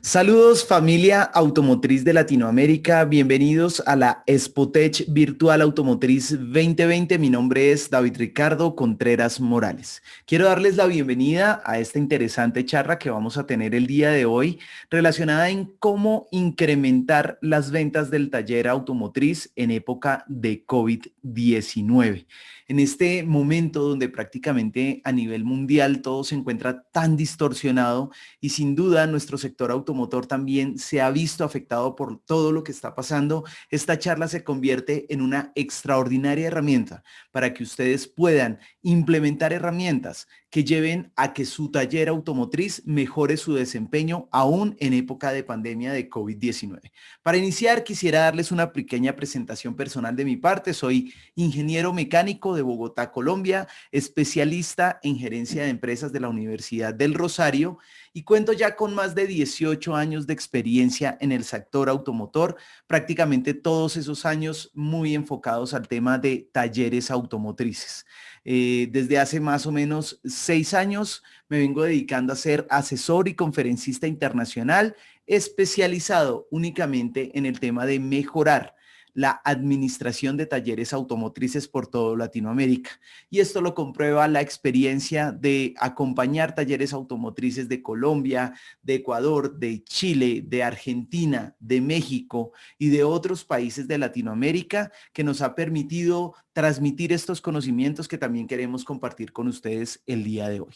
Saludos familia automotriz de Latinoamérica, bienvenidos a la Expotech Virtual Automotriz 2020. Mi nombre es David Ricardo Contreras Morales. Quiero darles la bienvenida a esta interesante charla que vamos a tener el día de hoy relacionada en cómo incrementar las ventas del taller automotriz en época de COVID-19. En este momento donde prácticamente a nivel mundial todo se encuentra tan distorsionado y sin duda nuestro sector automotor también se ha visto afectado por todo lo que está pasando, esta charla se convierte en una extraordinaria herramienta para que ustedes puedan implementar herramientas que lleven a que su taller automotriz mejore su desempeño aún en época de pandemia de COVID-19. Para iniciar, quisiera darles una pequeña presentación personal de mi parte. Soy ingeniero mecánico de Bogotá, Colombia, especialista en gerencia de empresas de la Universidad del Rosario y cuento ya con más de 18 años de experiencia en el sector automotor, prácticamente todos esos años muy enfocados al tema de talleres automotrices. Desde hace más o menos 6 años me vengo dedicando a ser asesor y conferencista internacional especializado únicamente en el tema de mejorar la administración de talleres automotrices por todo Latinoamérica. Y esto lo comprueba la experiencia de acompañar talleres automotrices de Colombia, de Ecuador, de Chile, de Argentina, de México y de otros países de Latinoamérica que nos ha permitido transmitir estos conocimientos que también queremos compartir con ustedes el día de hoy.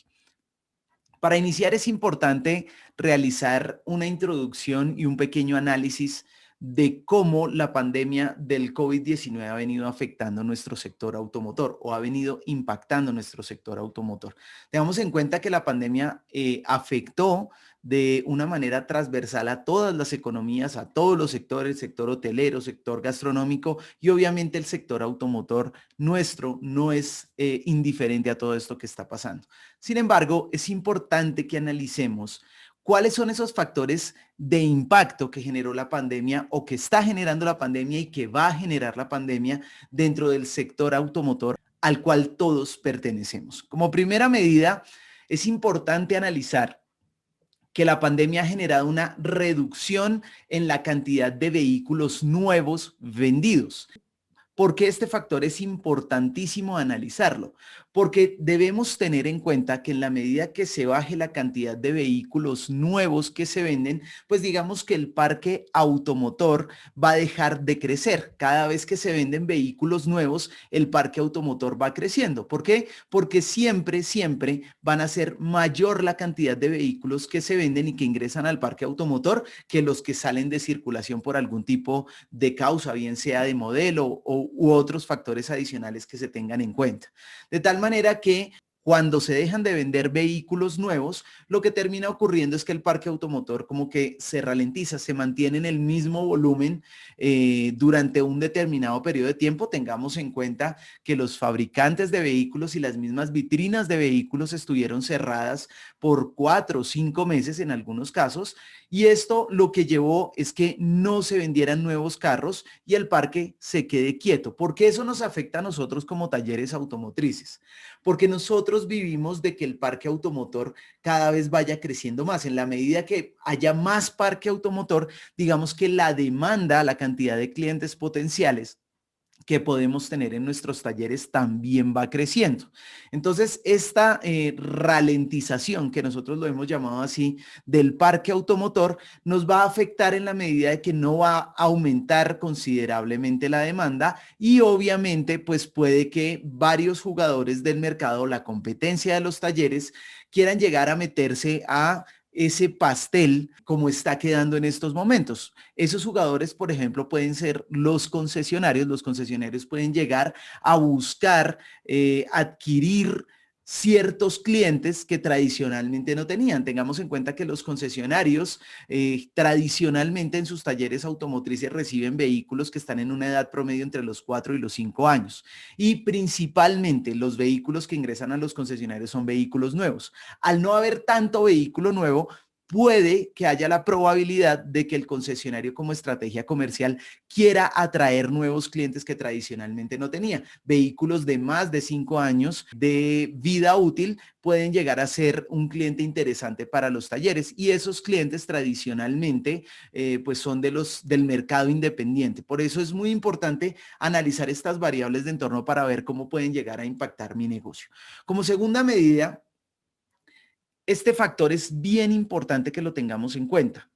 Para iniciar es importante realizar una introducción y un pequeño análisis de cómo la pandemia del COVID-19 ha venido afectando nuestro sector automotor o ha venido impactando nuestro sector automotor. Tengamos en cuenta que la pandemia afectó de una manera transversal a todas las economías, a todos los sectores, sector hotelero, sector gastronómico y obviamente el sector automotor nuestro no es indiferente a todo esto que está pasando. Sin embargo, es importante que analicemos cuáles son esos factores de impacto que generó la pandemia o que está generando la pandemia y que va a generar la pandemia dentro del sector automotor al cual todos pertenecemos. Como primera medida, es importante analizar que la pandemia ha generado una reducción en la cantidad de vehículos nuevos vendidos. ¿Por qué este factor es importantísimo analizarlo? Porque debemos tener en cuenta que en la medida que se baje la cantidad de vehículos nuevos que se venden, pues digamos que el parque automotor va a dejar de crecer. Cada vez que se venden vehículos nuevos, el parque automotor va creciendo. ¿Por qué? Porque siempre van a ser mayor la cantidad de vehículos que se venden y que ingresan al parque automotor que los que salen de circulación por algún tipo de causa, bien sea de modelo u otros factores adicionales que se tengan en cuenta. De tal manera que cuando se dejan de vender vehículos nuevos, lo que termina ocurriendo es que el parque automotor como que se ralentiza, se mantiene en el mismo volumen durante un determinado periodo de tiempo. Tengamos en cuenta que los fabricantes de vehículos y las mismas vitrinas de vehículos estuvieron cerradas por 4 o 5 meses en algunos casos, y esto lo que llevó es que no se vendieran nuevos carros y el parque se quede quieto. ¿Por qué eso nos afecta a nosotros como talleres automotrices? Porque nosotros vivimos de que el parque automotor cada vez vaya creciendo más. En la medida que haya más parque automotor, digamos que la demanda, la cantidad de clientes potenciales que podemos tener en nuestros talleres también va creciendo. Entonces, esta ralentización, que nosotros lo hemos llamado así, del parque automotor, nos va a afectar en la medida de que no va a aumentar considerablemente la demanda y obviamente, pues puede que varios jugadores del mercado, la competencia de los talleres, quieran llegar a meterse a ese pastel como está quedando en estos momentos. Esos jugadores, por ejemplo, pueden ser los concesionarios. Los concesionarios pueden llegar a buscar adquirir ciertos clientes que tradicionalmente no tenían. Tengamos en cuenta que los concesionarios tradicionalmente en sus talleres automotrices reciben vehículos que están en una edad promedio entre los 4 y los 5 años. Y principalmente los vehículos que ingresan a los concesionarios son vehículos nuevos. Al no haber tanto vehículo nuevo, puede que haya la probabilidad de que el concesionario como estrategia comercial quiera atraer nuevos clientes que tradicionalmente no tenía. Vehículos de más de 5 años de vida útil pueden llegar a ser un cliente interesante para los talleres y esos clientes tradicionalmente pues son del mercado independiente. Por eso es muy importante analizar estas variables de entorno para ver cómo pueden llegar a impactar mi negocio. Como segunda medida, este factor es bien importante que lo tengamos en cuenta.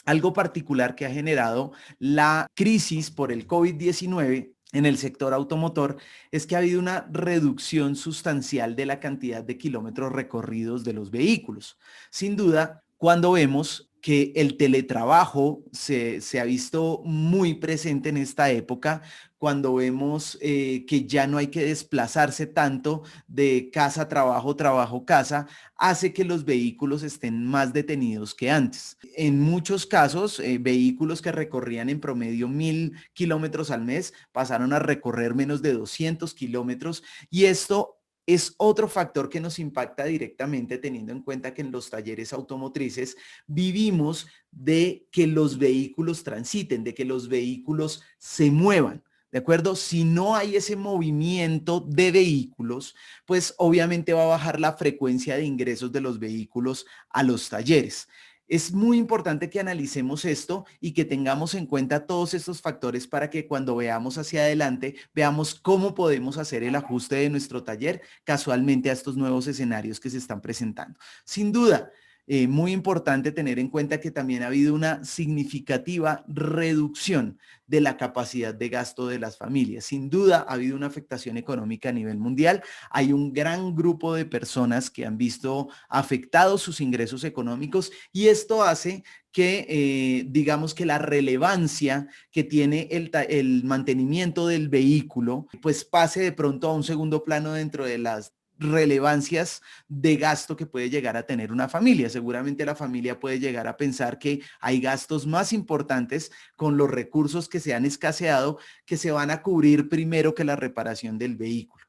Algo particular que ha generado la crisis por el COVID-19 en el sector automotor es que ha habido una reducción sustancial de la cantidad de kilómetros recorridos de los vehículos. Sin duda, cuando vemos que el teletrabajo se ha visto muy presente en esta época, cuando vemos que ya no hay que desplazarse tanto de casa a trabajo, trabajo, casa, hace que los vehículos estén más detenidos que antes. En muchos casos, vehículos que recorrían en promedio 1.000 kilómetros al mes pasaron a recorrer menos de 200 kilómetros y esto es otro factor que nos impacta directamente teniendo en cuenta que en los talleres automotrices vivimos de que los vehículos transiten, de que los vehículos se muevan. ¿De acuerdo? Si no hay ese movimiento de vehículos, pues obviamente va a bajar la frecuencia de ingresos de los vehículos a los talleres. Es muy importante que analicemos esto y que tengamos en cuenta todos estos factores para que cuando veamos hacia adelante, veamos cómo podemos hacer el ajuste de nuestro taller casualmente a estos nuevos escenarios que se están presentando. Sin duda, muy importante tener en cuenta que también ha habido una significativa reducción de la capacidad de gasto de las familias. Sin duda ha habido una afectación económica a nivel mundial. Hay un gran grupo de personas que han visto afectados sus ingresos económicos y esto hace que digamos que la relevancia que tiene el mantenimiento del vehículo pues pase de pronto a un segundo plano dentro de las relevancias de gasto que puede llegar a tener una familia. Seguramente la familia puede llegar a pensar que hay gastos más importantes con los recursos que se han escaseado que se van a cubrir primero que la reparación del vehículo.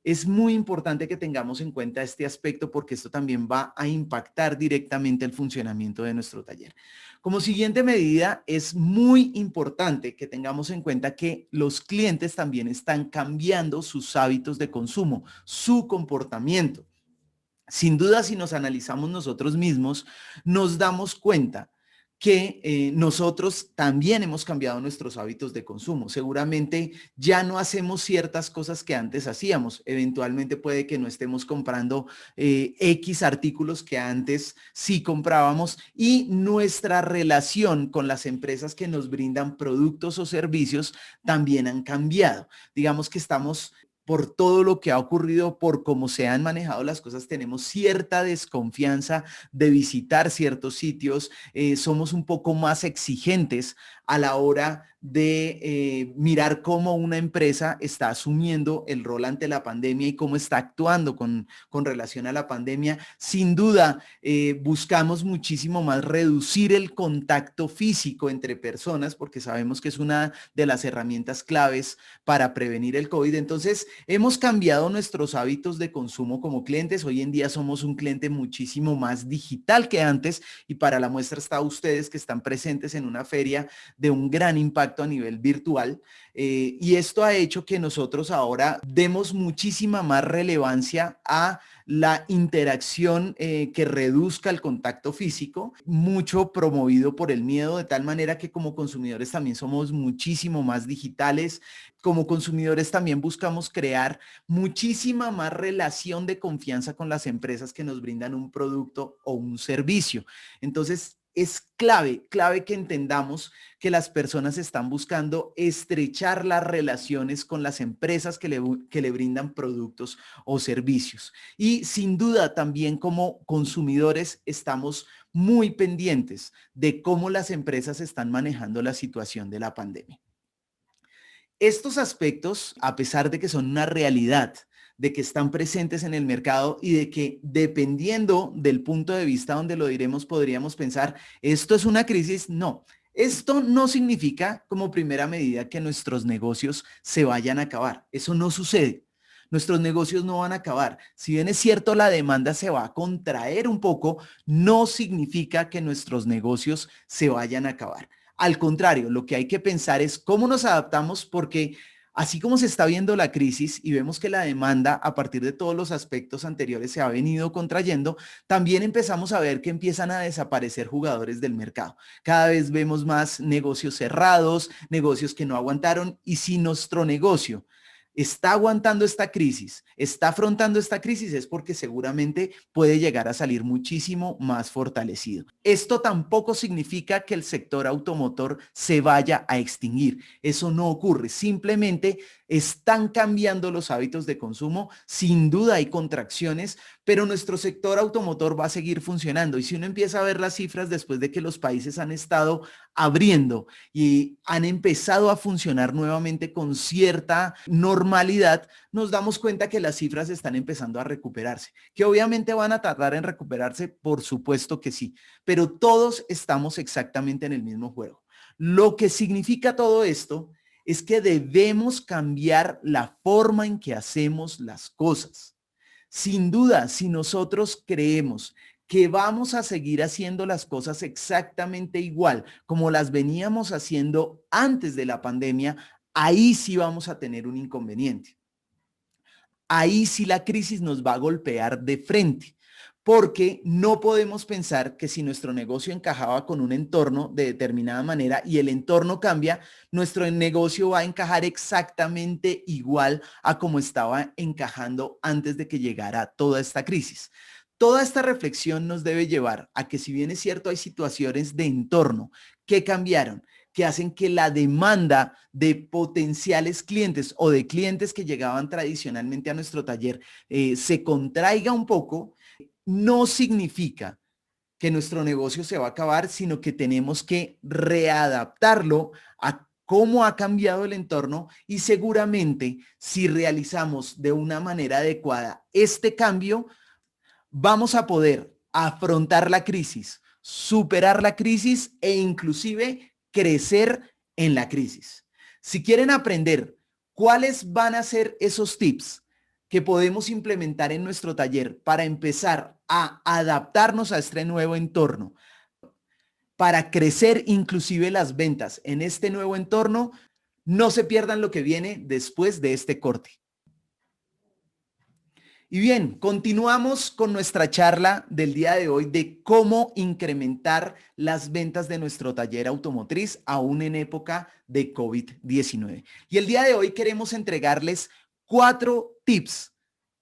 Es muy importante que tengamos en cuenta este aspecto porque esto también va a impactar directamente el funcionamiento de nuestro taller. Como siguiente medida, es muy importante que tengamos en cuenta que los clientes también están cambiando sus hábitos de consumo, su comportamiento. Sin duda, si nos analizamos nosotros mismos, nos damos cuenta que nosotros también hemos cambiado nuestros hábitos de consumo. Seguramente ya no hacemos ciertas cosas que antes hacíamos. Eventualmente puede que no estemos comprando X artículos que antes sí comprábamos y nuestra relación con las empresas que nos brindan productos o servicios también han cambiado. Digamos que estamos por todo lo que ha ocurrido, por cómo se han manejado las cosas, tenemos cierta desconfianza de visitar ciertos sitios, somos un poco más exigentes a la hora de mirar cómo una empresa está asumiendo el rol ante la pandemia y cómo está actuando con relación a la pandemia. Sin duda, buscamos muchísimo más reducir el contacto físico entre personas porque sabemos que es una de las herramientas claves para prevenir el COVID. Entonces, hemos cambiado nuestros hábitos de consumo como clientes. Hoy en día somos un cliente muchísimo más digital que antes y para la muestra está ustedes que están presentes en una feria de un gran impacto a nivel virtual y esto ha hecho que nosotros ahora demos muchísima más relevancia a la interacción que reduzca el contacto físico, mucho promovido por el miedo, de tal manera que como consumidores también somos muchísimo más digitales. Como consumidores también buscamos crear muchísima más relación de confianza con las empresas que nos brindan un producto o un servicio. Entonces, es clave que entendamos que las personas están buscando estrechar las relaciones con las empresas que le brindan productos o servicios. Y sin duda también como consumidores estamos muy pendientes de cómo las empresas están manejando la situación de la pandemia. Estos aspectos, a pesar de que son una realidad, de que están presentes en el mercado y de que dependiendo del punto de vista donde lo diremos, podríamos pensar, ¿esto es una crisis? No. Esto no significa como primera medida que nuestros negocios se vayan a acabar. Eso no sucede. nuestros negocios no van a acabar. Si bien es cierto, la demanda se va a contraer un poco, no significa que nuestros negocios se vayan a acabar. Al contrario, lo que hay que pensar es cómo nos adaptamos, porque así como se está viendo la crisis y vemos que la demanda a partir de todos los aspectos anteriores se ha venido contrayendo, también empezamos a ver que empiezan a desaparecer jugadores del mercado. Cada vez vemos más negocios cerrados, negocios que no aguantaron, y si nuestro negocio está aguantando esta crisis, está afrontando esta crisis, es porque seguramente puede llegar a salir muchísimo más fortalecido. Esto tampoco significa que el sector automotor se vaya a extinguir. Eso no ocurre. Simplemente están cambiando los hábitos de consumo. Sin duda hay contracciones, pero nuestro sector automotor va a seguir funcionando. Y si uno empieza a ver las cifras después de que los países han estado abriendo y han empezado a funcionar nuevamente con cierta normalidad, nos damos cuenta que las cifras están empezando a recuperarse. Que obviamente van a tardar en recuperarse, por supuesto que sí, pero todos estamos exactamente en el mismo juego. Lo que significa todo esto es que debemos cambiar la forma en que hacemos las cosas. Sin duda, si nosotros creemos que vamos a seguir haciendo las cosas exactamente igual como las veníamos haciendo antes de la pandemia, ahí sí vamos a tener un inconveniente. Ahí sí la crisis nos va a golpear de frente, porque no podemos pensar que si nuestro negocio encajaba con un entorno de determinada manera y el entorno cambia, nuestro negocio va a encajar exactamente igual a como estaba encajando antes de que llegara toda esta crisis. Toda esta reflexión nos debe llevar a que, si bien es cierto, hay situaciones de entorno que cambiaron, que hacen que la demanda de potenciales clientes o de clientes que llegaban tradicionalmente a nuestro taller se contraiga un poco, no significa que nuestro negocio se va a acabar, sino que tenemos que readaptarlo a cómo ha cambiado el entorno, y seguramente si realizamos de una manera adecuada este cambio, vamos a poder afrontar la crisis, superar la crisis e inclusive crecer en la crisis. Si quieren aprender cuáles van a ser esos tips que podemos implementar en nuestro taller para empezar a adaptarnos a este nuevo entorno, para crecer inclusive las ventas en este nuevo entorno, no se pierdan lo que viene después de este corte. Y bien, continuamos con nuestra charla del día de hoy de cómo incrementar las ventas de nuestro taller automotriz aún en época de COVID-19. Y el día de hoy queremos entregarles 4 tips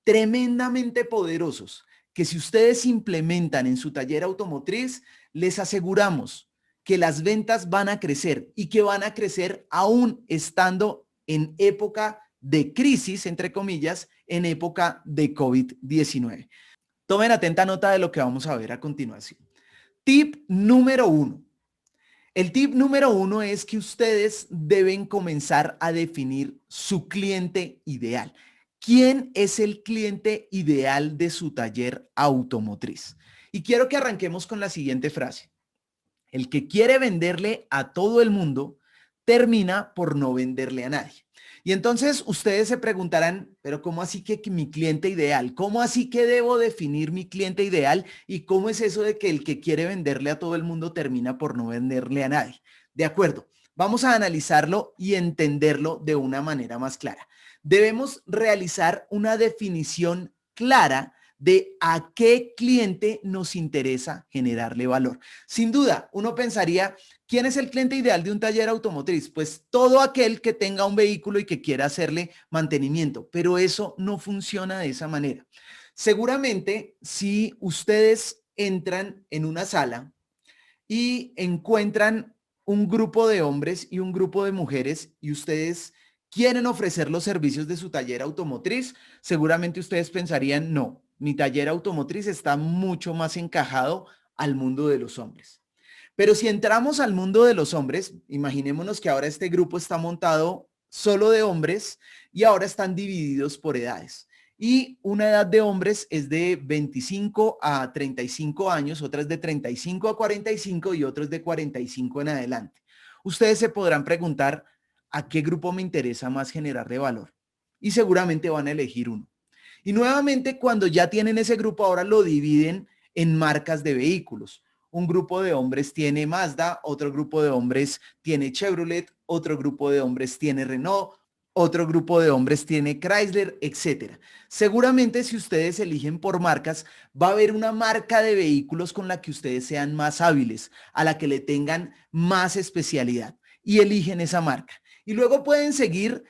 tremendamente poderosos que, si ustedes implementan en su taller automotriz, les aseguramos que las ventas van a crecer, y que van a crecer aún estando en época de crisis, entre comillas, en época de COVID-19. Tomen atenta nota de lo que vamos a ver a continuación. Tip número 1. El tip número 1 es que ustedes deben comenzar a definir su cliente ideal. ¿Quién es el cliente ideal de su taller automotriz? Y quiero que arranquemos con la siguiente frase. El que quiere venderle a todo el mundo termina por no venderle a nadie. Y entonces ustedes se preguntarán, pero ¿cómo así que mi cliente ideal? ¿Cómo así que debo definir mi cliente ideal? ¿Y cómo es eso de que el que quiere venderle a todo el mundo termina por no venderle a nadie? De acuerdo, vamos a analizarlo y entenderlo de una manera más clara. Debemos realizar una definición clara de a qué cliente nos interesa generarle valor. Sin duda, uno pensaría, ¿quién es el cliente ideal de un taller automotriz? Pues todo aquel que tenga un vehículo y que quiera hacerle mantenimiento, pero eso no funciona de esa manera. Seguramente, si ustedes entran en una sala y encuentran un grupo de hombres y un grupo de mujeres, y ustedes quieren ofrecer los servicios de su taller automotriz, seguramente ustedes pensarían, no, mi taller automotriz está mucho más encajado al mundo de los hombres. Pero si entramos al mundo de los hombres, imaginémonos que ahora este grupo está montado solo de hombres y ahora están divididos por edades. Y una edad de hombres es de 25 a 35 años, otra es de 35 a 45 y otra es de 45 en adelante. Ustedes se podrán preguntar, ¿a qué grupo me interesa más generarle valor? y seguramente van a elegir uno. Y nuevamente, cuando ya tienen ese grupo, ahora lo dividen en marcas de vehículos. Un grupo de hombres tiene Mazda, otro grupo de hombres tiene Chevrolet, otro grupo de hombres tiene Renault, otro grupo de hombres tiene Chrysler, etcétera. Seguramente si ustedes eligen por marcas, va a haber una marca de vehículos con la que ustedes sean más hábiles, a la que le tengan más especialidad y eligen esa marca. Y luego pueden seguir,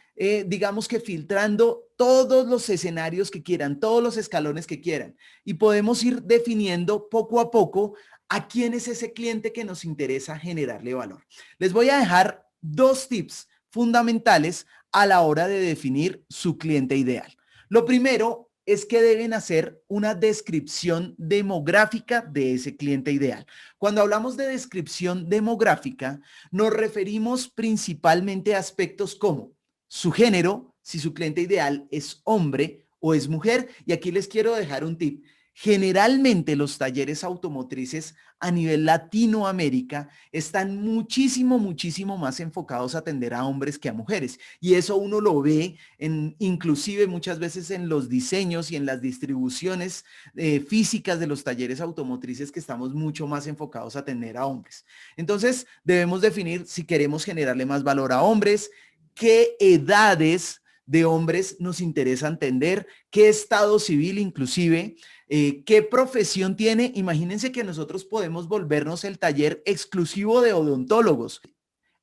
digamos que filtrando todos los escenarios que quieran, todos los escalones que quieran. Y podemos ir definiendo poco a poco a quién es ese cliente que nos interesa generarle valor. Les voy a dejar 2 tips fundamentales a la hora de definir su cliente ideal. Lo primero es que deben hacer una descripción demográfica de ese cliente ideal. Cuando hablamos de descripción demográfica, nos referimos principalmente a aspectos como su género, si su cliente ideal es hombre o es mujer. Y aquí les quiero dejar un tip. Generalmente los talleres automotrices a nivel Latinoamérica están muchísimo más enfocados a atender a hombres que a mujeres. Y eso uno lo ve inclusive muchas veces en los diseños y en las distribuciones físicas de los talleres automotrices, que estamos mucho más enfocados a atender a hombres. Entonces debemos definir si queremos generarle más valor a hombres, qué edades de hombres nos interesa atender, qué estado civil inclusive, qué profesión tiene. Imagínense que nosotros podemos volvernos el taller exclusivo de odontólogos,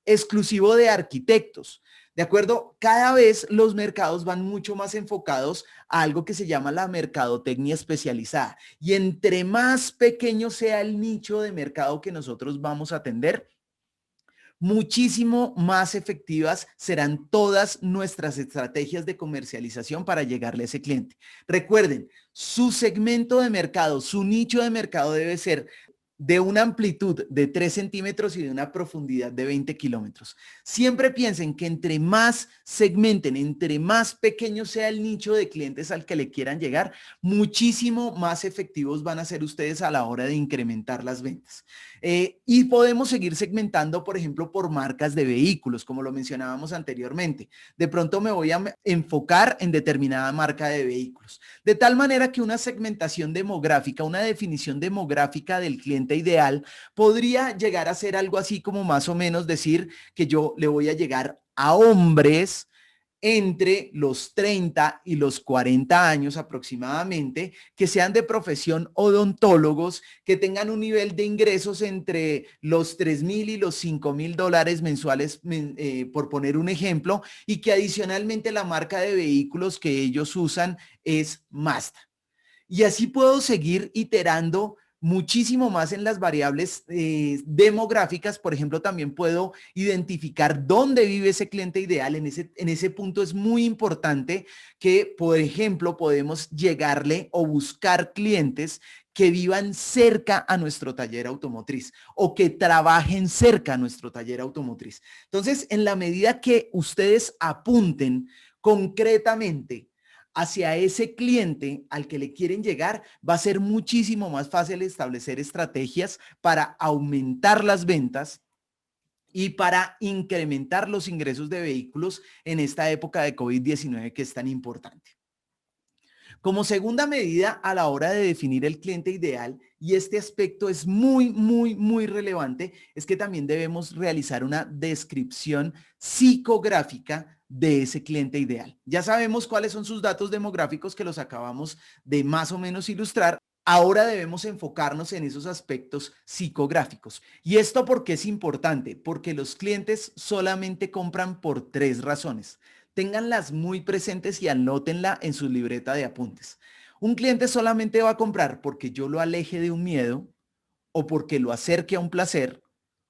exclusivo de arquitectos. ¿De acuerdo? Cada vez los mercados van mucho más enfocados a algo que se llama la mercadotecnia especializada. Y entre más pequeño sea el nicho de mercado que nosotros vamos a atender, muchísimo más efectivas serán todas nuestras estrategias de comercialización para llegarle a ese cliente. Recuerden, su segmento de mercado, su nicho de mercado debe ser de una amplitud de 3 centímetros y de una profundidad de 20 kilómetros. Siempre piensen que entre más segmenten, entre más pequeño sea el nicho de clientes al que le quieran llegar, muchísimo más efectivos van a ser ustedes a la hora de incrementar las ventas. Y podemos seguir segmentando, por ejemplo, por marcas de vehículos, como lo mencionábamos anteriormente. De pronto me voy a enfocar en determinada marca de vehículos. De tal manera que una segmentación demográfica, una definición demográfica del cliente ideal podría llegar a ser algo así como más o menos decir que yo le voy a llegar a hombres entre los 30 y los 40 años aproximadamente, que sean de profesión odontólogos, que tengan un nivel de ingresos entre los 3,000 y los 5,000 dólares mensuales, por poner un ejemplo, y que adicionalmente la marca de vehículos que ellos usan es Mazda. Y así puedo seguir iterando muchísimo más en las variables demográficas. Por ejemplo, también puedo identificar dónde vive ese cliente ideal. En ese punto es muy importante que, por ejemplo, podemos llegarle o buscar clientes que vivan cerca a nuestro taller automotriz o que trabajen cerca a nuestro taller automotriz. Entonces, en la medida que ustedes apunten concretamente hacia ese cliente al que le quieren llegar, va a ser muchísimo más fácil establecer estrategias para aumentar las ventas y para incrementar los ingresos de vehículos en esta época de COVID-19 que es tan importante. Como segunda medida a la hora de definir el cliente ideal, y este aspecto es muy relevante, es que también debemos realizar una descripción psicográfica de ese cliente ideal. Ya sabemos cuáles son sus datos demográficos, que los acabamos de más o menos ilustrar. Ahora debemos enfocarnos en esos aspectos psicográficos. ¿Y esto por qué es importante? Porque los clientes solamente compran por 3 razones. Ténganlas muy presentes y anótenla en su libreta de apuntes. Un cliente solamente va a comprar porque yo lo aleje de un miedo, o porque lo acerque a un placer,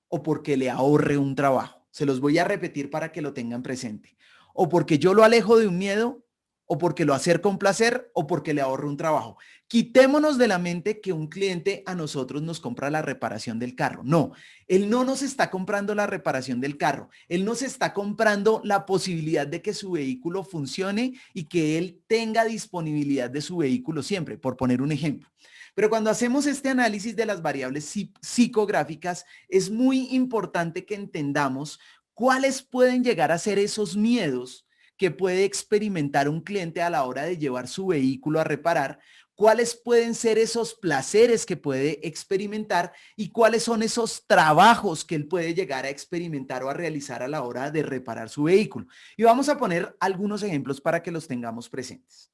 o porque le ahorre un trabajo. Se los voy a repetir para que lo tengan presente. O porque yo lo alejo de un miedo, o porque lo acerco a un placer, o porque le ahorro un trabajo. Quitémonos de la mente que un cliente a nosotros nos compra la reparación del carro. No, él no nos está comprando la reparación del carro. Él nos está comprando la posibilidad de que su vehículo funcione y que él tenga disponibilidad de su vehículo siempre, por poner un ejemplo. Pero cuando hacemos este análisis de las variables psicográficas, es muy importante que entendamos cuáles pueden llegar a ser esos miedos que puede experimentar un cliente a la hora de llevar su vehículo a reparar, cuáles pueden ser esos placeres que puede experimentar y cuáles son esos trabajos que él puede llegar a experimentar o a realizar a la hora de reparar su vehículo. Y vamos a poner algunos ejemplos para que los tengamos presentes.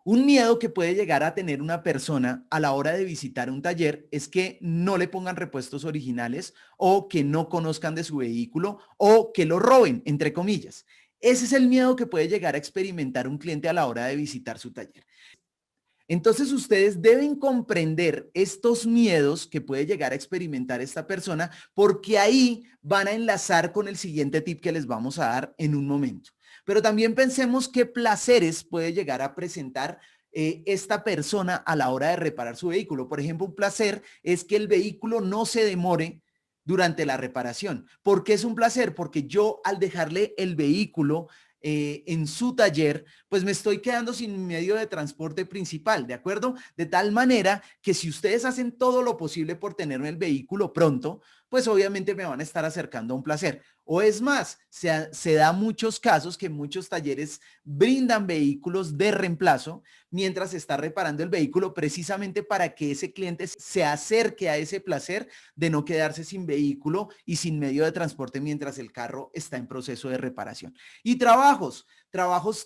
Un miedo que puede llegar a tener una persona a la hora de visitar un taller es que no le pongan repuestos originales o que no conozcan de su vehículo o que lo roben, entre comillas. Ese es el miedo que puede llegar a experimentar un cliente a la hora de visitar su taller. Entonces ustedes deben comprender estos miedos que puede llegar a experimentar esta persona porque ahí van a enlazar con el siguiente tip que les vamos a dar en un momento. Pero también pensemos qué placeres puede llegar a presentar esta persona a la hora de reparar su vehículo. Por ejemplo, un placer es que el vehículo no se demore durante la reparación. ¿Por qué es un placer? Porque yo al dejarle el vehículo en su taller, pues me estoy quedando sin medio de transporte principal, ¿de acuerdo? De tal manera que si ustedes hacen todo lo posible por tener el vehículo pronto, pues obviamente me van a estar acercando a un placer. O es más, se da muchos casos que muchos talleres brindan vehículos de reemplazo mientras se está reparando el vehículo precisamente para que ese cliente se acerque a ese placer de no quedarse sin vehículo y sin medio de transporte mientras el carro está en proceso de reparación. Y trabajos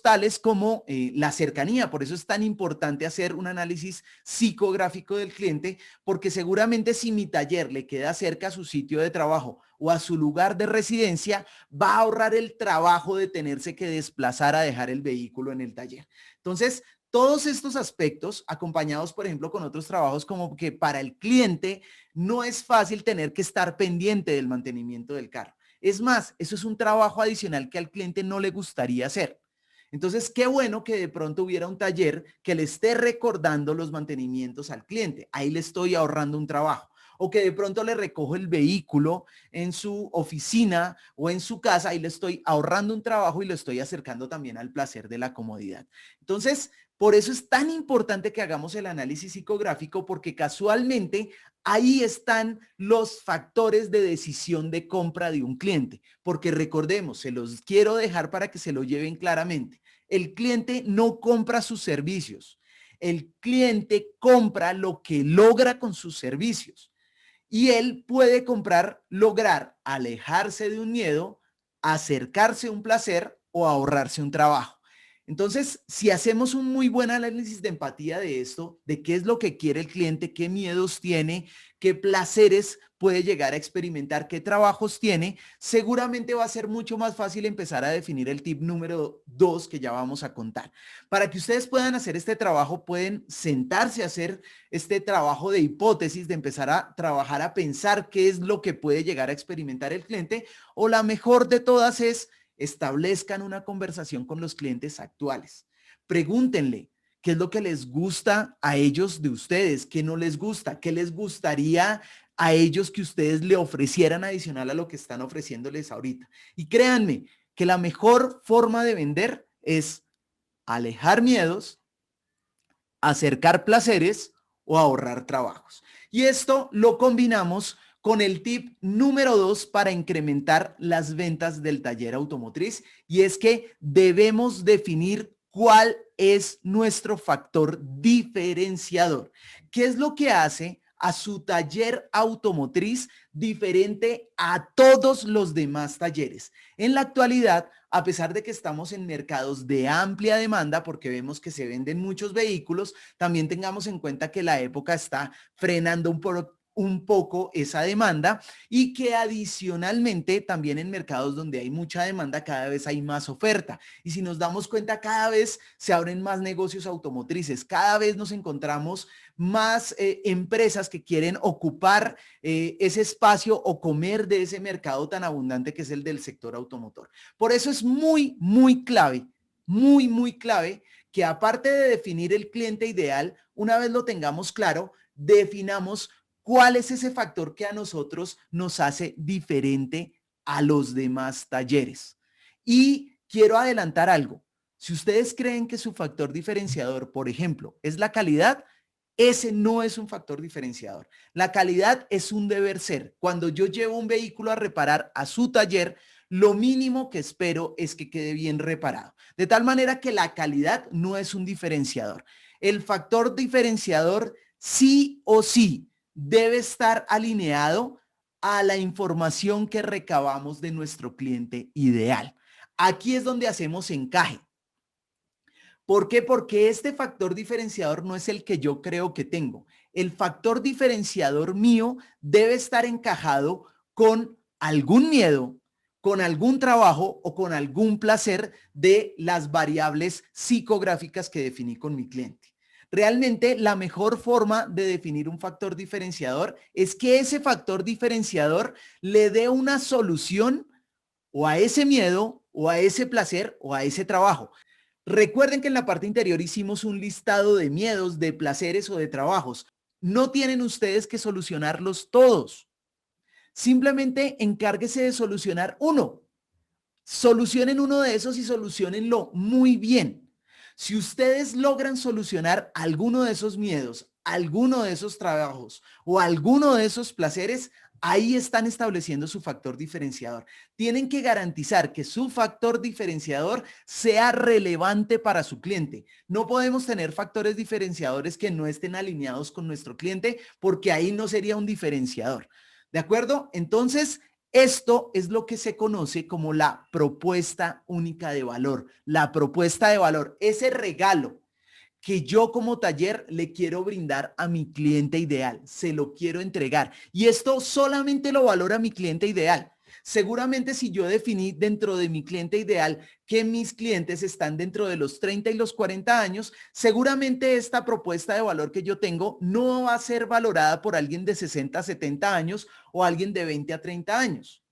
tales como la cercanía. Por eso es tan importante hacer un análisis psicográfico del cliente, porque seguramente si mi taller le queda cerca a su sitio de trabajo o a su lugar de residencia, va a ahorrar el trabajo de tenerse que desplazar a dejar el vehículo en el taller. Entonces, todos estos aspectos, acompañados, por ejemplo, con otros trabajos como que para el cliente no es fácil tener que estar pendiente del mantenimiento del carro. Es más, eso es un trabajo adicional que al cliente no le gustaría hacer. Entonces, qué bueno que de pronto hubiera un taller que le esté recordando los mantenimientos al cliente. Ahí le estoy ahorrando un trabajo. O que de pronto le recojo el vehículo en su oficina o en su casa y le estoy ahorrando un trabajo y lo estoy acercando también al placer de la comodidad. Entonces, por eso es tan importante que hagamos el análisis psicográfico porque casualmente ahí están los factores de decisión de compra de un cliente. Porque recordemos, se los quiero dejar para que se lo lleven claramente. El cliente no compra sus servicios. El cliente compra lo que logra con sus servicios. Y él puede lograr alejarse de un miedo, acercarse a un placer o ahorrarse un trabajo. Entonces, si hacemos un muy buen análisis de empatía de esto, de qué es lo que quiere el cliente, qué miedos tiene, qué placeres puede llegar a experimentar, qué trabajos tiene, seguramente va a ser mucho más fácil empezar a definir el tip número 2 que ya vamos a contar. Para que ustedes puedan hacer este trabajo, pueden sentarse a hacer este trabajo de hipótesis, de empezar a trabajar, a pensar qué es lo que puede llegar a experimentar el cliente, o la mejor de todas es establezcan una conversación con los clientes actuales. Pregúntenle qué es lo que les gusta a ellos de ustedes, qué no les gusta, qué les gustaría a ellos que ustedes le ofrecieran adicional a lo que están ofreciéndoles ahorita. Y créanme que la mejor forma de vender es alejar miedos, acercar placeres o ahorrar trabajos. Y esto lo combinamos con el tip número 2 para incrementar las ventas del taller automotriz, y es que debemos definir cuál es nuestro factor diferenciador. ¿Qué es lo que hace a su taller automotriz diferente a todos los demás talleres? En la actualidad, a pesar de que estamos en mercados de amplia demanda, porque vemos que se venden muchos vehículos, también tengamos en cuenta que la época está frenando un poco esa demanda y que adicionalmente también en mercados donde hay mucha demanda cada vez hay más oferta. Y si nos damos cuenta, cada vez se abren más negocios automotrices, cada vez nos encontramos más empresas que quieren ocupar ese espacio o comer de ese mercado tan abundante que es el del sector automotor. Por eso es muy clave, muy clave que aparte de definir el cliente ideal, una vez lo tengamos claro, definamos cuál es ese factor que a nosotros nos hace diferente a los demás talleres. Y quiero adelantar algo. Si ustedes creen que su factor diferenciador, por ejemplo, es la calidad, ese no es un factor diferenciador. La calidad es un deber ser. Cuando yo llevo un vehículo a reparar a su taller, lo mínimo que espero es que quede bien reparado. De tal manera que la calidad no es un diferenciador. El factor diferenciador sí o sí debe estar alineado a la información que recabamos de nuestro cliente ideal. Aquí es donde hacemos encaje. ¿Por qué? Porque este factor diferenciador no es el que yo creo que tengo. El factor diferenciador mío debe estar encajado con algún miedo, con algún trabajo o con algún placer de las variables psicográficas que definí con mi cliente. Realmente la mejor forma de definir un factor diferenciador es que ese factor diferenciador le dé una solución o a ese miedo o a ese placer o a ese trabajo. Recuerden que en la parte interior hicimos un listado de miedos, de placeres o de trabajos. No tienen ustedes que solucionarlos todos. Simplemente encárguese de solucionar uno. Solucionen uno de esos y solucionenlo muy bien. Si ustedes logran solucionar alguno de esos miedos, alguno de esos trabajos o alguno de esos placeres, ahí están estableciendo su factor diferenciador. Tienen que garantizar que su factor diferenciador sea relevante para su cliente. No podemos tener factores diferenciadores que no estén alineados con nuestro cliente porque ahí no sería un diferenciador. ¿De acuerdo? Entonces, esto es lo que se conoce como la propuesta única de valor. La propuesta de valor, ese regalo que yo como taller le quiero brindar a mi cliente ideal, se lo quiero entregar. Y esto solamente lo valora mi cliente ideal. Seguramente si yo definí dentro de mi cliente ideal que mis clientes están dentro de los 30 y los 40 años, seguramente esta propuesta de valor que yo tengo no va a ser valorada por alguien de 60 a 70 años o alguien de 20 a 30 años.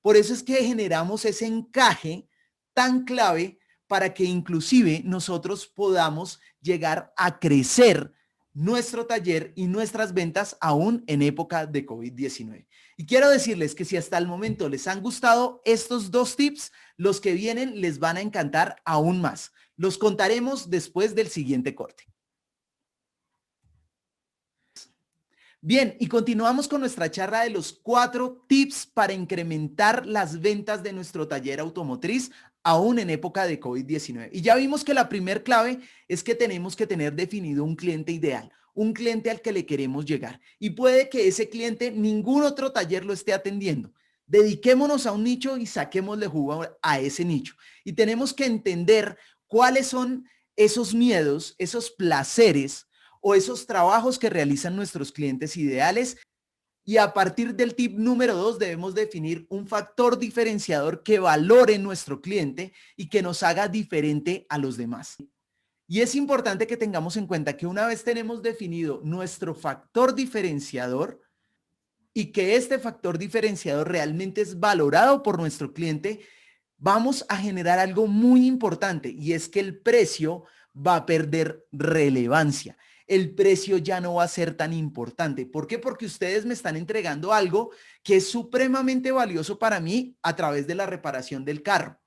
Por eso es que generamos ese encaje tan clave para que inclusive nosotros podamos llegar a crecer nuestro taller y nuestras ventas aún en época de COVID-19. Y quiero decirles que si hasta el momento les han gustado estos dos tips, los que vienen les van a encantar aún más. Los contaremos después del siguiente corte. Bien, y continuamos con nuestra charla de los 4 tips para incrementar las ventas de nuestro taller automotriz aún en época de COVID-19. Y ya vimos que la primer clave es que tenemos que tener definido un cliente ideal, un cliente al que le queremos llegar. Y puede que ese cliente ningún otro taller lo esté atendiendo. Dediquémonos a un nicho y saquémosle jugo a ese nicho. Y tenemos que entender cuáles son esos miedos, esos placeres o esos trabajos que realizan nuestros clientes ideales. Y a partir del tip número 2 debemos definir un factor diferenciador que valore nuestro cliente y que nos haga diferente a los demás. Y es importante que tengamos en cuenta que una vez tenemos definido nuestro factor diferenciador y que este factor diferenciador realmente es valorado por nuestro cliente, vamos a generar algo muy importante y es que el precio va a perder relevancia. El precio ya no va a ser tan importante. ¿Por qué? Porque ustedes me están entregando algo que es supremamente valioso para mí a través de la reparación del carro.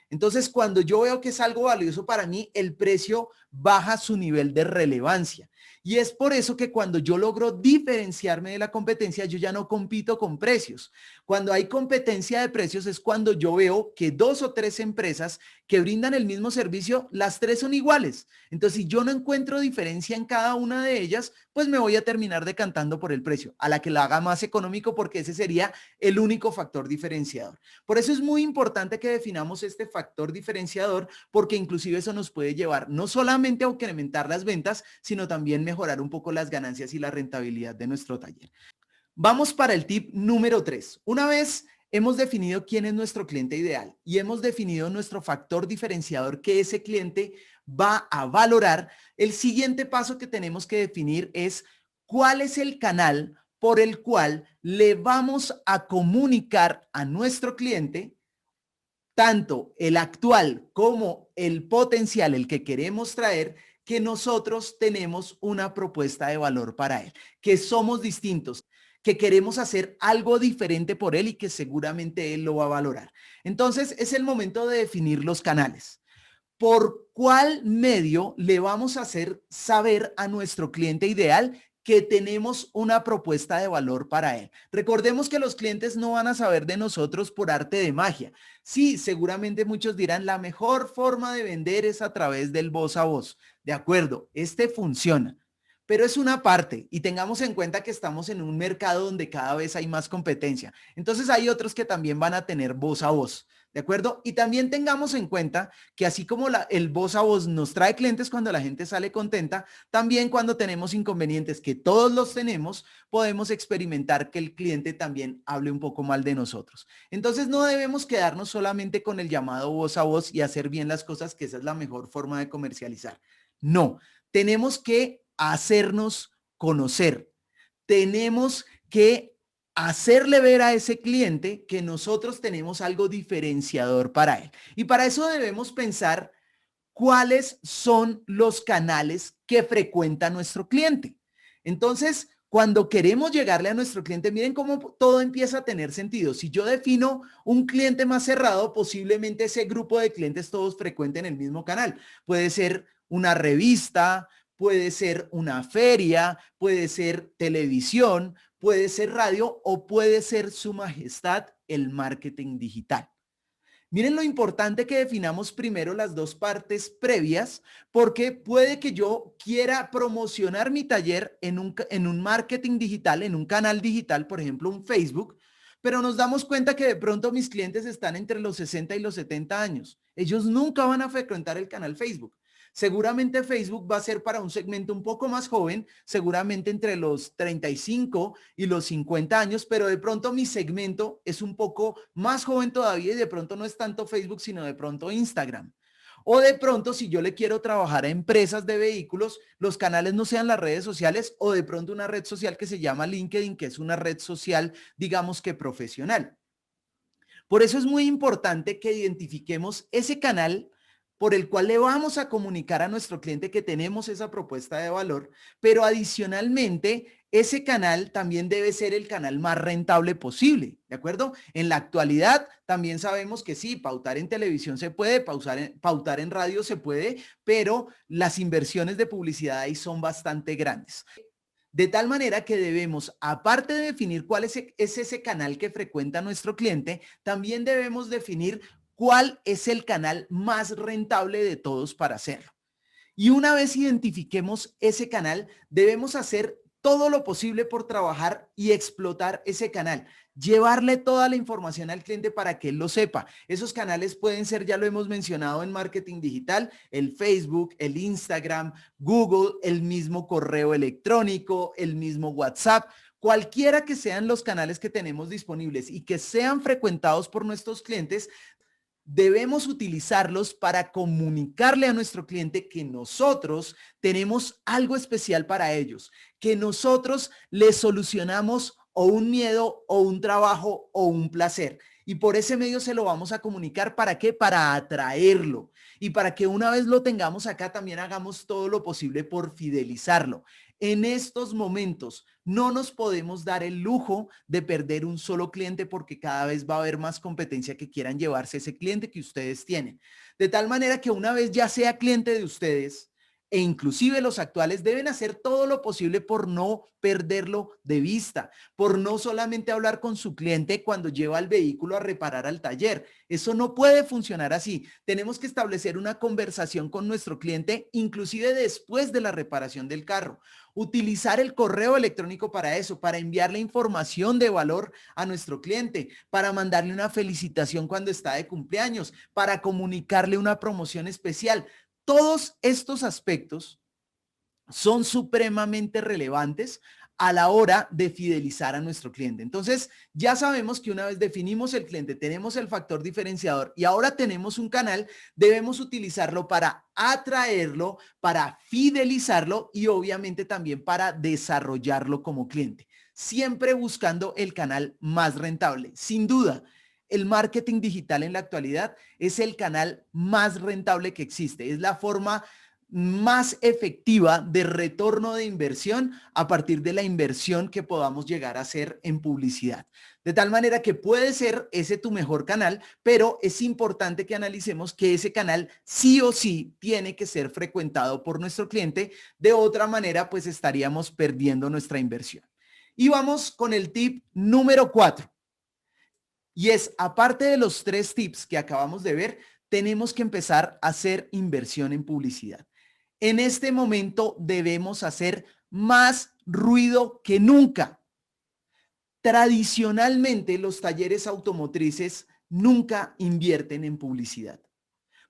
Entonces, cuando yo veo que es algo valioso para mí, el precio baja su nivel de relevancia. Y es por eso que cuando yo logro diferenciarme de la competencia, yo ya no compito con precios. Cuando hay competencia de precios es cuando yo veo que 2 o 3 empresas que brindan el mismo servicio, las 3 son iguales. Entonces, si yo no encuentro diferencia en cada una de ellas, pues me voy a terminar decantando por el precio, a la que la haga más económico, porque ese sería el único factor diferenciador. Por eso es muy importante que definamos este factor diferenciador, porque inclusive eso nos puede llevar no solamente a incrementar las ventas, sino también mejorar un poco las ganancias y la rentabilidad de nuestro taller. Vamos para el tip número 3. Una vez hemos definido quién es nuestro cliente ideal y hemos definido nuestro factor diferenciador que ese cliente va a valorar, el siguiente paso que tenemos que definir es cuál es el canal por el cual le vamos a comunicar a nuestro cliente, tanto el actual como el potencial, el que queremos traer, que nosotros tenemos una propuesta de valor para él, que somos distintos, que queremos hacer algo diferente por él y que seguramente él lo va a valorar. Entonces es el momento de definir los canales. ¿Por cuál medio le vamos a hacer saber a nuestro cliente ideal que tenemos una propuesta de valor para él. Recordemos que los clientes no van a saber de nosotros por arte de magia. Sí, seguramente muchos dirán, la mejor forma de vender es a través del voz a voz. De acuerdo, este funciona. Pero es una parte y tengamos en cuenta que estamos en un mercado donde cada vez hay más competencia. Entonces hay otros que también van a tener voz a voz. ¿De acuerdo? Y también tengamos en cuenta que así como el voz a voz nos trae clientes cuando la gente sale contenta, también cuando tenemos inconvenientes, que todos los tenemos, podemos experimentar que el cliente también hable un poco mal de nosotros. Entonces no debemos quedarnos solamente con el llamado voz a voz y hacer bien las cosas, que esa es la mejor forma de comercializar. No, tenemos que hacernos conocer. Tenemos que hacerle ver a ese cliente que nosotros tenemos algo diferenciador para él. Y para eso debemos pensar cuáles son los canales que frecuenta nuestro cliente. Entonces, cuando queremos llegarle a nuestro cliente, miren cómo todo empieza a tener sentido. Si yo defino un cliente más cerrado, posiblemente ese grupo de clientes todos frecuenten el mismo canal. Puede ser una revista, puede ser una feria, puede ser televisión, puede ser radio o puede ser su majestad el marketing digital. Miren lo importante que definamos primero las dos partes previas, porque puede que yo quiera promocionar mi taller en un marketing digital, en un canal digital, por ejemplo, un Facebook, pero nos damos cuenta que de pronto mis clientes están entre los 60 y los 70 años. Ellos nunca van a frecuentar el canal Facebook. Seguramente Facebook va a ser para un segmento un poco más joven, seguramente entre los 35 y los 50 años, pero de pronto mi segmento es un poco más joven todavía y de pronto no es tanto Facebook, sino de pronto Instagram. O de pronto, si yo le quiero trabajar a empresas de vehículos, los canales no sean las redes sociales o de pronto una red social que se llama LinkedIn, que es una red social, digamos que profesional. Por eso es muy importante que identifiquemos ese canal por el cual le vamos a comunicar a nuestro cliente que tenemos esa propuesta de valor, pero adicionalmente ese canal también debe ser el canal más rentable posible, ¿de acuerdo? En la actualidad también sabemos que sí, pautar en televisión se puede, pautar en radio se puede, pero las inversiones de publicidad ahí son bastante grandes. De tal manera que debemos, aparte de definir cuál es ese canal que frecuenta nuestro cliente, también debemos definir cuál es el canal más rentable de todos para hacerlo. Y una vez identifiquemos ese canal, debemos hacer todo lo posible por trabajar y explotar ese canal, llevarle toda la información al cliente para que él lo sepa. Esos canales pueden ser, ya lo hemos mencionado en marketing digital, el Facebook, el Instagram, Google, el mismo correo electrónico, el mismo WhatsApp. Cualquiera que sean los canales que tenemos disponibles y que sean frecuentados por nuestros clientes, debemos utilizarlos para comunicarle a nuestro cliente que nosotros tenemos algo especial para ellos, que nosotros les solucionamos o un miedo o un trabajo o un placer. Y por ese medio se lo vamos a comunicar. ¿Para qué? Para atraerlo. Y para que una vez lo tengamos acá, también hagamos todo lo posible por fidelizarlo. En estos momentos no nos podemos dar el lujo de perder un solo cliente porque cada vez va a haber más competencia que quieran llevarse ese cliente que ustedes tienen. De tal manera que una vez ya sea cliente de ustedes, e inclusive los actuales deben hacer todo lo posible por no perderlo de vista, por no solamente hablar con su cliente cuando lleva el vehículo a reparar al taller. Eso no puede funcionar así. Tenemos que establecer una conversación con nuestro cliente, inclusive después de la reparación del carro. Utilizar el correo electrónico para eso, para enviarle información de valor a nuestro cliente, para mandarle una felicitación cuando está de cumpleaños, para comunicarle una promoción especial. Todos estos aspectos son supremamente relevantes a la hora de fidelizar a nuestro cliente. Entonces, ya sabemos que una vez definimos el cliente, tenemos el factor diferenciador y ahora tenemos un canal, debemos utilizarlo para atraerlo, para fidelizarlo y obviamente también para desarrollarlo como cliente, siempre buscando el canal más rentable. Sin duda, el marketing digital en la actualidad es el canal más rentable que existe, es la forma más efectiva de retorno de inversión a partir de la inversión que podamos llegar a hacer en publicidad. De tal manera que puede ser ese tu mejor canal, pero es importante que analicemos que ese canal sí o sí tiene que ser frecuentado por nuestro cliente. De otra manera, pues estaríamos perdiendo nuestra inversión. Y vamos con el tip número 4. Y es, aparte de los 3 tips que acabamos de ver, tenemos que empezar a hacer inversión en publicidad. En este momento debemos hacer más ruido que nunca. Tradicionalmente, los talleres automotrices nunca invierten en publicidad.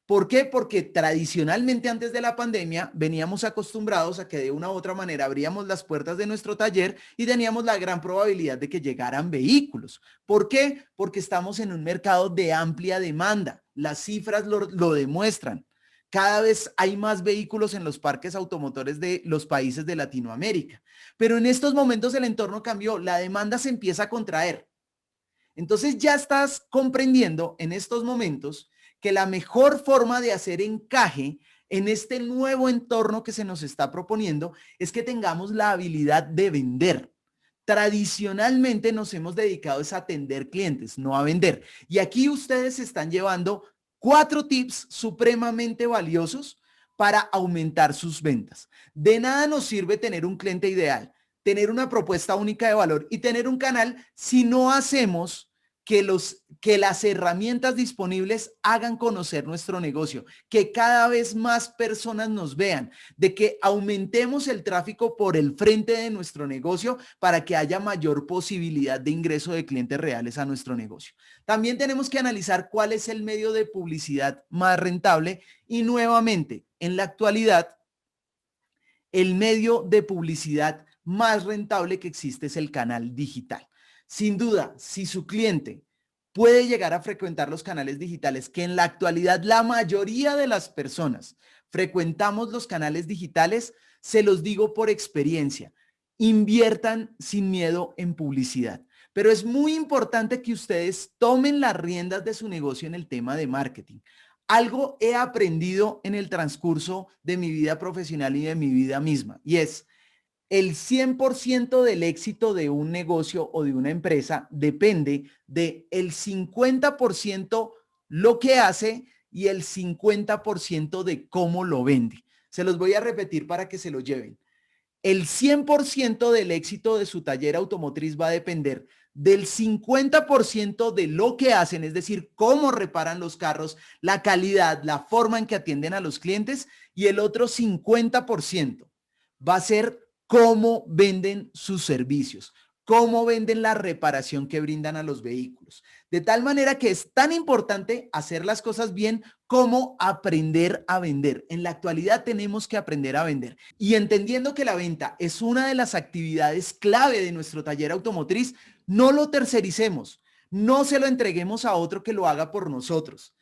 ¿Por qué? Porque tradicionalmente antes de la pandemia veníamos acostumbrados a que de una u otra manera abríamos las puertas de nuestro taller y teníamos la gran probabilidad de que llegaran vehículos. ¿Por qué? Porque estamos en un mercado de amplia demanda. Las cifras lo demuestran. Cada vez hay más vehículos en los parques automotores de los países de Latinoamérica. Pero en estos momentos el entorno cambió, la demanda se empieza a contraer. Entonces ya estás comprendiendo en estos momentos que la mejor forma de hacer encaje en este nuevo entorno que se nos está proponiendo es que tengamos la habilidad de vender. Tradicionalmente nos hemos dedicado a atender clientes, no a vender. Y aquí ustedes están llevando 4 tips supremamente valiosos para aumentar sus ventas. De nada nos sirve tener un cliente ideal, tener una propuesta única de valor y tener un canal si no hacemos que las herramientas disponibles hagan conocer nuestro negocio, que cada vez más personas nos vean, de que aumentemos el tráfico por el frente de nuestro negocio para que haya mayor posibilidad de ingreso de clientes reales a nuestro negocio. También tenemos que analizar cuál es el medio de publicidad más rentable y nuevamente, en la actualidad, el medio de publicidad más rentable que existe es el canal digital. Sin duda, si su cliente puede llegar a frecuentar los canales digitales, que en la actualidad la mayoría de las personas frecuentamos los canales digitales, se los digo por experiencia, inviertan sin miedo en publicidad. Pero es muy importante que ustedes tomen las riendas de su negocio en el tema de marketing. Algo he aprendido en el transcurso de mi vida profesional y de mi vida misma, y es el 100% del éxito de un negocio o de una empresa depende de el 50% lo que hace y el 50% de cómo lo vende. Se los voy a repetir para que se lo lleven. El 100% del éxito de su taller automotriz va a depender del 50% de lo que hacen, es decir, cómo reparan los carros, la calidad, la forma en que atienden a los clientes, y el otro 50% va a ser cómo venden sus servicios, cómo venden la reparación que brindan a los vehículos. De tal manera que es tan importante hacer las cosas bien como aprender a vender. En la actualidad tenemos que aprender a vender. Y entendiendo que la venta es una de las actividades clave de nuestro taller automotriz, no lo tercericemos, no se lo entreguemos a otro que lo haga por nosotros.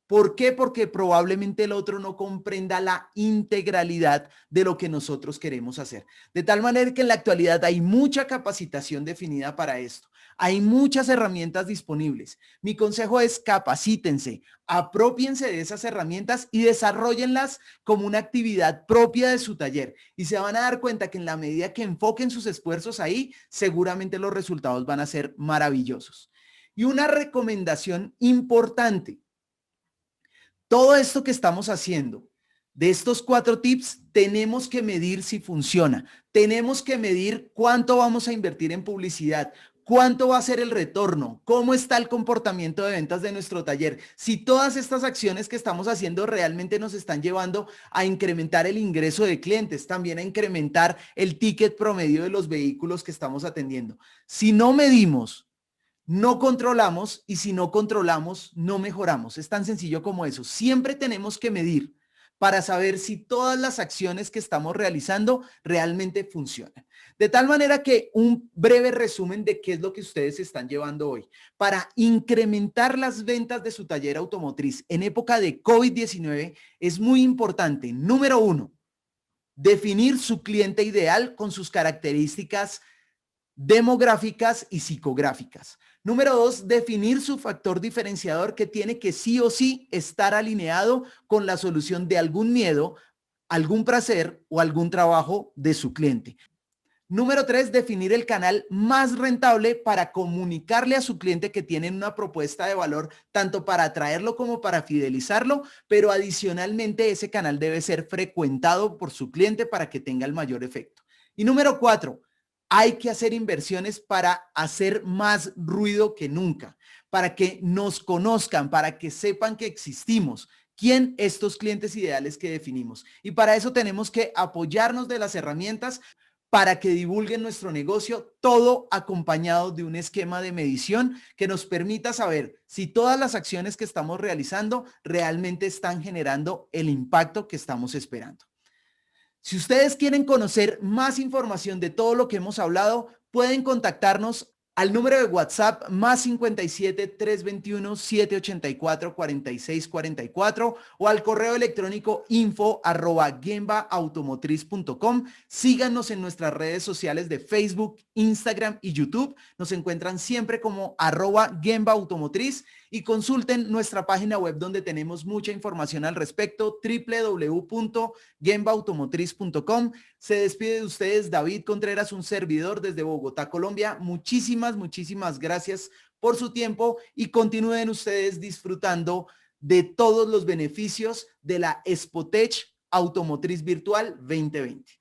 ¿Por qué? Porque probablemente el otro no comprenda la integralidad de lo que nosotros queremos hacer. De tal manera que en la actualidad hay mucha capacitación definida para esto. Hay muchas herramientas disponibles. Mi consejo es capacítense, apropiense de esas herramientas y desarróllenlas como una actividad propia de su taller. Y se van a dar cuenta que en la medida que enfoquen sus esfuerzos ahí, seguramente los resultados van a ser maravillosos. Y una recomendación importante. Todo esto que estamos haciendo, de estos 4 tips, tenemos que medir si funciona. Tenemos que medir cuánto vamos a invertir en publicidad, cuánto va a ser el retorno, cómo está el comportamiento de ventas de nuestro taller. Si todas estas acciones que estamos haciendo realmente nos están llevando a incrementar el ingreso de clientes, también a incrementar el ticket promedio de los vehículos que estamos atendiendo. Si no medimos, no controlamos, y si no controlamos, no mejoramos. Es tan sencillo como eso. Siempre tenemos que medir para saber si todas las acciones que estamos realizando realmente funcionan. De tal manera que un breve resumen de qué es lo que ustedes están llevando hoy. Para incrementar las ventas de su taller automotriz en época de COVID-19 es muy importante, número 1, definir su cliente ideal con sus características demográficas y psicográficas. Número 2, definir su factor diferenciador que tiene que sí o sí estar alineado con la solución de algún miedo algún placer o algún trabajo de su cliente. Número 3, definir el canal más rentable para comunicarle a su cliente que tienen una propuesta de valor, tanto para atraerlo como para fidelizarlo, pero adicionalmente ese canal debe ser frecuentado por su cliente para que tenga el mayor efecto. Y número 4, hay que hacer inversiones para hacer más ruido que nunca, para que nos conozcan, para que sepan que existimos. ¿Quién? Estos clientes ideales que definimos. Y para eso tenemos que apoyarnos de las herramientas para que divulguen nuestro negocio, todo acompañado de un esquema de medición que nos permita saber si todas las acciones que estamos realizando realmente están generando el impacto que estamos esperando. Si ustedes quieren conocer más información de todo lo que hemos hablado, pueden contactarnos al número de WhatsApp más 57 321 784 46 44 o al correo electrónico info@gembaautomotriz.com. Síganos en nuestras redes sociales de Facebook, Instagram y YouTube. Nos encuentran siempre como @gembaautomotriz y consulten nuestra página web donde tenemos mucha información al respecto, www.gembaautomotriz.com. Se despide de ustedes David Contreras, un servidor desde Bogotá, Colombia. Muchísimas gracias por su tiempo y continúen ustedes disfrutando de todos los beneficios de la Expotech Automotriz Virtual 2020.